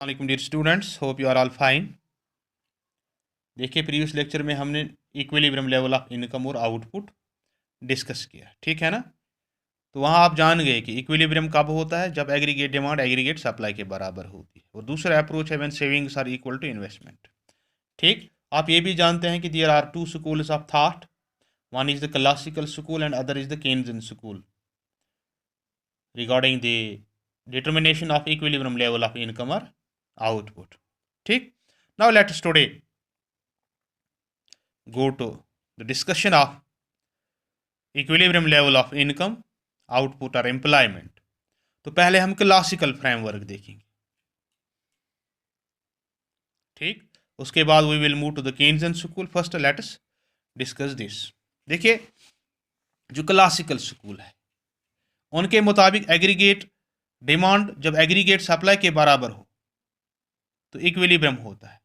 वालेकुम dear students, hope you are all fine. देखिए, previous lecture में हमने इक्विलिब्रियम लेवल ऑफ इनकम और आउटपुट डिस्कस किया, ठीक है ना। तो वहाँ आप जान गए कि इक्विलिब्रियम कब होता है, जब एग्रीगेट डिमांड एग्रीगेट सप्लाई के बराबर होती है। और दूसरा अप्रोच है when savings are equal to investment. ठीक, आप ये भी जानते हैं कि there are two schools of thought, one is the classical school and other is the Keynesian school regarding the determination of equilibrium level of income और output. ठीक, now let us today go to the discussion of equilibrium level of income, output और employment। तो पहले हम classical framework देखेंगे, ठीक। उसके बाद we will move to the Keynesian school. First let us discuss this. देखिए, जो क्लासिकल स्कूल है उनके मुताबिक एग्रीगेट डिमांड जब एग्रीगेट सप्लाई के बराबर हो तो इक्विलिब्रियम होता है।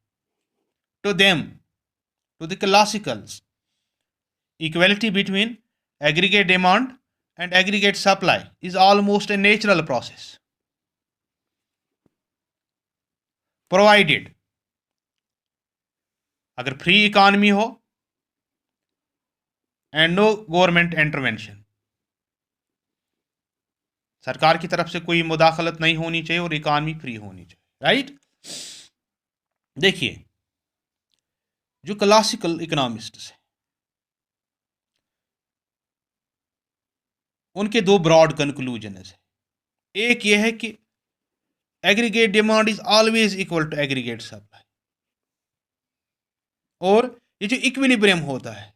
To them, to the classicals, equality between aggregate demand and aggregate supply is almost a natural process, provided अगर फ्री इकॉनमी हो एंड नो गवर्नमेंट इंटरवेंशन, सरकार की तरफ से कोई मुदाखलत नहीं होनी चाहिए और इकॉनमी फ्री होनी चाहिए, राइट। देखिए, जो क्लासिकल इकोनॉमिस्ट्स हैं उनके दो ब्रॉड कंक्लूजन्स है। एक यह है कि aggregate demand is always equal to aggregate supply, और ये जो इक्विलिब्रियम होता है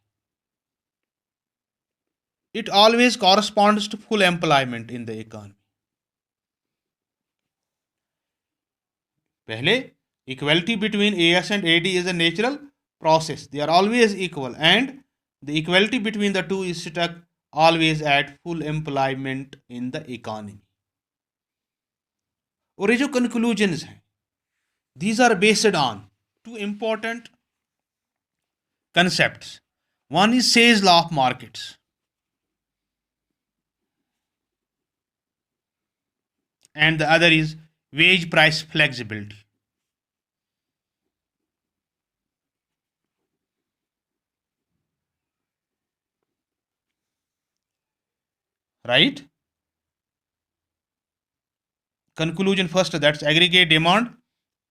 it always corresponds to full employment in the economy. पहले, equality between AS and AD is a natural process, they are always equal, and the equality between the two is stuck always at full employment in the economy। और ये जो conclusions हैं these are based on two important concepts। one is Say's law of markets and the other is wage price flexibility। right, conclusion first, that's aggregate demand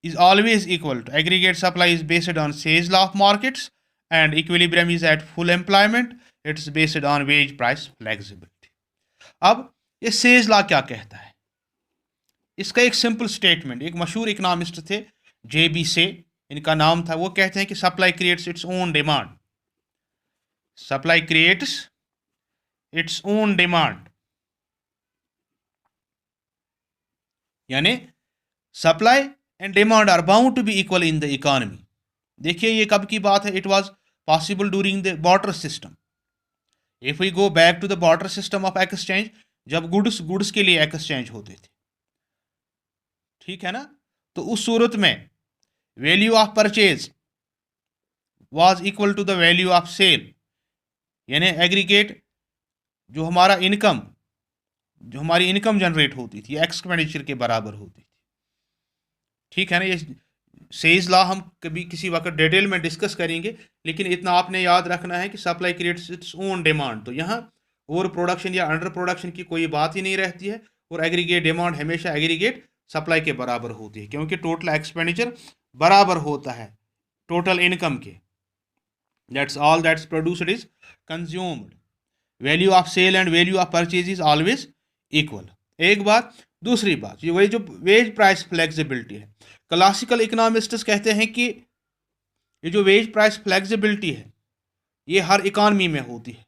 is always equal to aggregate supply is based on Say's law of markets and equilibrium is at full employment, it's based on wage price flexibility। अब ये Say's law क्या कहता है, इसका एक simple statement, एक मशहूर economist थे JB से इनका नाम था, वो कहते हैं कि supply creates its own demand, supply creates its own demand, यानी supply and demand are bound to be equal in the economy. देखिए, ये कब की बात है, it was possible during the barter system. If we go back to the barter system of exchange, जब goods के लिए एक्सचेंज होते थे, ठीक है ना, तो उस सूरत में value of purchase was equal to the value of sale, यानी एग्रीगेट जो हमारा इनकम, जो हमारी इनकम जनरेट होती थी एक्सपेंडिचर के बराबर होती थी, ठीक है ना। ये सेज लॉ हम कभी किसी वक्त डिटेल में डिस्कस करेंगे, लेकिन इतना आपने याद रखना है कि supply creates its own demand. तो यहाँ ओवर प्रोडक्शन या अंडर प्रोडक्शन की कोई बात ही नहीं रहती है, और एग्रीगेट डिमांड हमेशा एग्रीगेट सप्लाई के बराबर होती है, क्योंकि टोटल एक्सपेंडिचर बराबर होता है टोटल इनकम के। That's all that's produced is consumed, value of sale and value of purchase is always equal. एक बात, दूसरी बात, ये वही जो वेज प्राइस फ्लेक्सिबिलिटी है, क्लासिकल इकोनॉमिस्ट्स कहते हैं कि ये जो वेज प्राइस फ्लेक्सिबिलिटी है ये हर इकॉनमी में होती है।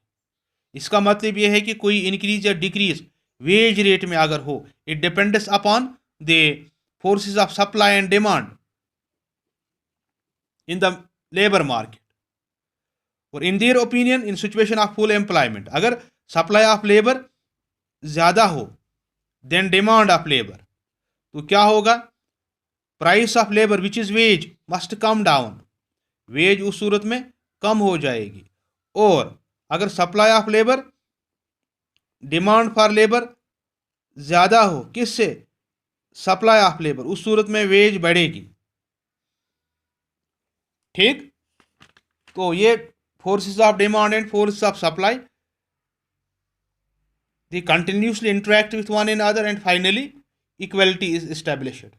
इसका मतलब ये है कि कोई इंक्रीज या डिक्रीज वेज रेट में अगर हो, it depends upon the forces of supply and demand in the labour market. और in their opinion, in situation of full employment, अगर सप्लाई ऑफ लेबर ज्यादा हो देन डिमांड ऑफ लेबर, तो क्या होगा, price of labour which is wage must come down, wage उस सूरत में कम हो जाएगी। और अगर supply of labour, demand for labour ज्यादा हो, किससे, सप्लाई ऑफ लेबर, उस सूरत में वेज बढ़ेगी। ठीक, तो ये forces of demand and forces of supply, they continuously interact with one another and finally equality is established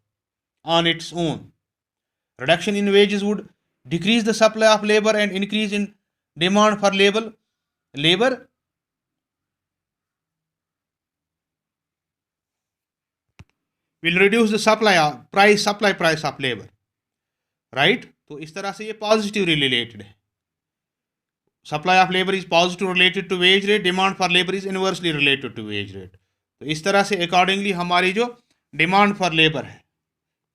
on its own. Reduction in wages would decrease the supply of labor and increase in demand for labor will reduce the supply price of labor, right? तो इस तरह से ये positively related है। Supply of labour is positive related to wage rate, demand for labour is inversely related to wage rate. तो इस तरह से अकॉर्डिंगली हमारी जो डिमांड फॉर लेबर है,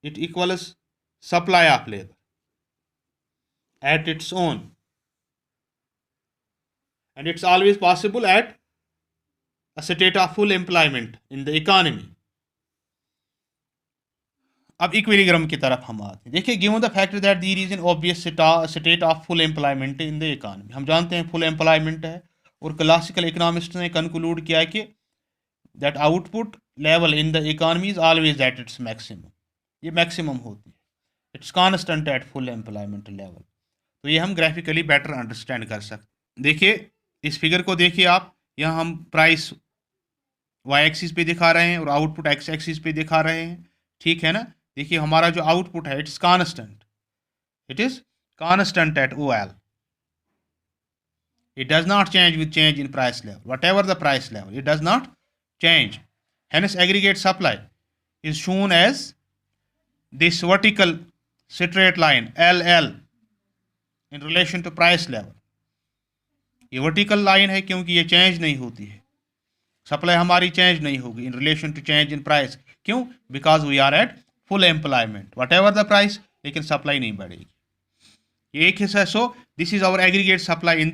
it equals supply of labour at its own, and it's always possible at a state of full employment in the economy. अब equilibrium की तरफ हम आते हैं। देखिए, given the fact that there is an obvious state of full employment in the economy, हम जानते हैं फुल एम्प्लॉयमेंट है, और क्लासिकल इकोनॉमिस्ट ने कंक्लूड किया कि that output level in the economy is always at its maximum, ये maximum होती है, it's constant eight full employment level. तो ये हम ग्राफिकली बेटर अंडरस्टैंड कर सकते। देखिए इस फिगर को देखिए आप, यहाँ हम प्राइस वाई एक्सिस पे दिखा रहे हैं और आउटपुट एक्स एक्सिस पे दिखा रहे हैं, ठीक है ना। देखिए हमारा जो आउटपुट है it's constant, it is constant at O L, it does not change with change in price level, whatever the price level, it does not change. Hence aggregate supply is shown as this vertical straight line LL in relation to price level. ये vertical line है क्योंकि ये change नहीं होती है, supply हमारी change नहीं होगी in relation to change in price. क्यों? Because we are at full employment, whatever the price, लेकिन सप्लाई नहीं बढ़ेगी। ये एक हिस्सा। So this is our aggregate supply in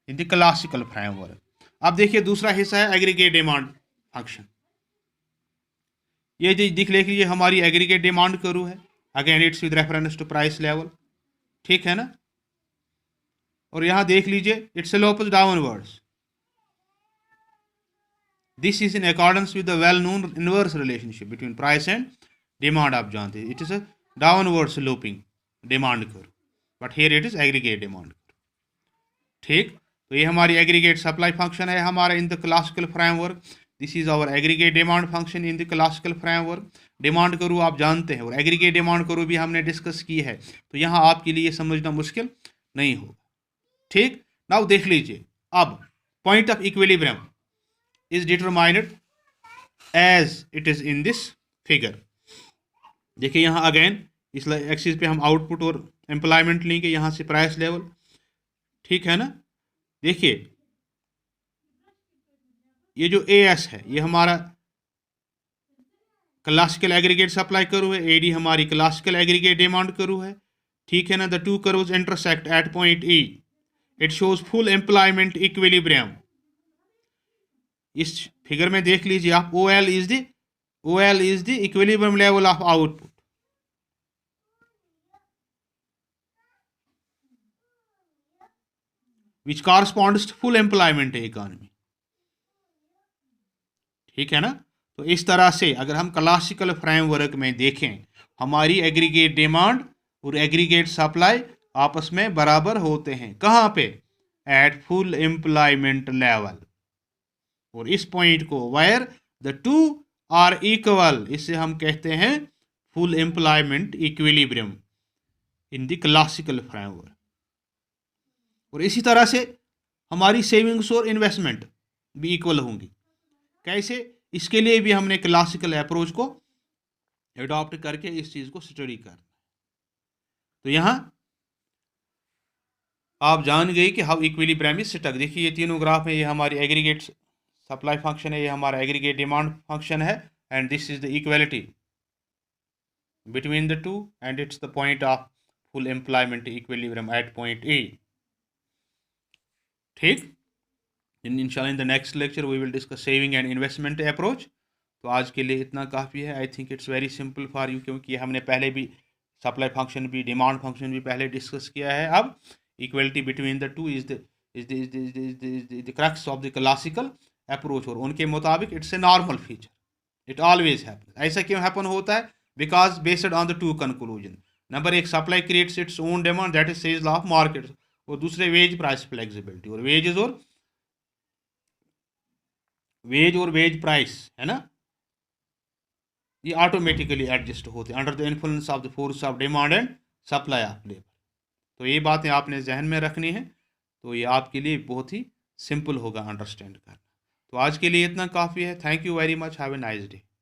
the classical framework. अब देखिए दूसरा हिस्सा है एग्रीगेट डिमांड फंक्शन। ये लिख लीजिए हमारी एग्रीगेट डिमांड करू है, again it's with reference to price level, ठीक है ना। और यहां देख लीजिए it's slope downwards, this is in accordance with the well known inverse relationship between price and demand. आप जानते हैं it is a downward sloping demand curve, but here it is aggregate demand curve, ठीक। तो ये हमारी aggregate supply function है हमारा in the classical framework. This is our aggregate demand function in the classical framework. Demand करू आप जानते हैं और एग्रीगेट डिमांड करू भी हमने डिस्कस की है, तो यहाँ आपके लिए समझना मुश्किल नहीं होगा, ठीक। नाउ देख लीजिए, अब point of equilibrium is determined as it is in this figure. देखिए यहाँ अगेन इस एक्सिस पे हम आउटपुट और एम्प्लॉयमेंट लेंगे, यहाँ से प्राइस लेवल, ठीक है ना। देखिए ये जो ए एस है ये हमारा क्लासिकल एग्रीगेट सप्लाई करू है, एडी हमारी क्लासिकल एग्रीगेट डिमांड करू है, ठीक है ना। The two curves intersect at point E, it shows full employment equilibrium. इस फिगर में देख लीजिए आप, O L is the equilibrium level of output, which corresponds to full employment economy, ठीक है ना। तो इस तरह से अगर हम क्लासिकल फ्रेमवर्क में देखें, हमारी एग्रीगेट डिमांड और एग्रीगेट सप्लाई आपस में बराबर होते हैं, कहाँ पे? At full employment level. और इस पॉइंट को where the two are equal, इसे हम कहते हैं full employment equilibrium in the classical framework. और इसी तरह से हमारी सेविंग्स और इन्वेस्टमेंट भी इक्वल होंगी। कैसे? इसके लिए भी हमने क्लासिकल अप्रोच को एडॉप्ट करके इस चीज को स्टडी करना। तो यहां आप जान गए कि हाउ इक्विलिब्रियम इज स्टक। देखिए ये तीनों ग्राफ है, ये हमारी एग्रीगेट सप्लाई फंक्शन है, ये हमारा एग्रीगेट डिमांड फंक्शन है, and this is the equality between the two, and it's the point of full employment equilibrium at point A, ठीक। इंशाल्लाह in the next lecture we will discuss saving and investment approach. तो आज के लिए इतना काफ़ी है। I think it's very simple for you, क्योंकि हमने पहले भी सप्लाई फंक्शन भी डिमांड फंक्शन भी पहले डिस्कस किया है। अब equality between the two is the crux of the classical approach, और उनके मुताबिक it's a normal feature. It always happen. ऐसा क्यों हैपन होता है? Because based on the two conclusion. Number एक, supply creates its own demand, that is Say's law of market. और दूसरे वेज प्राइस फ्लेक्सिबिलिटी। और वेज प्राइस है ना, ये ऑटोमेटिकली एडजस्ट होते हैं under the influence of the force of demand and supply of labour. तो ये बातें आपने जहन में रखनी है, तो ये आपके लिए बहुत ही सिंपल होगा अंडरस्टैंड करना। तो आज के लिए इतना काफ़ी है। Thank you very much. Have a nice day.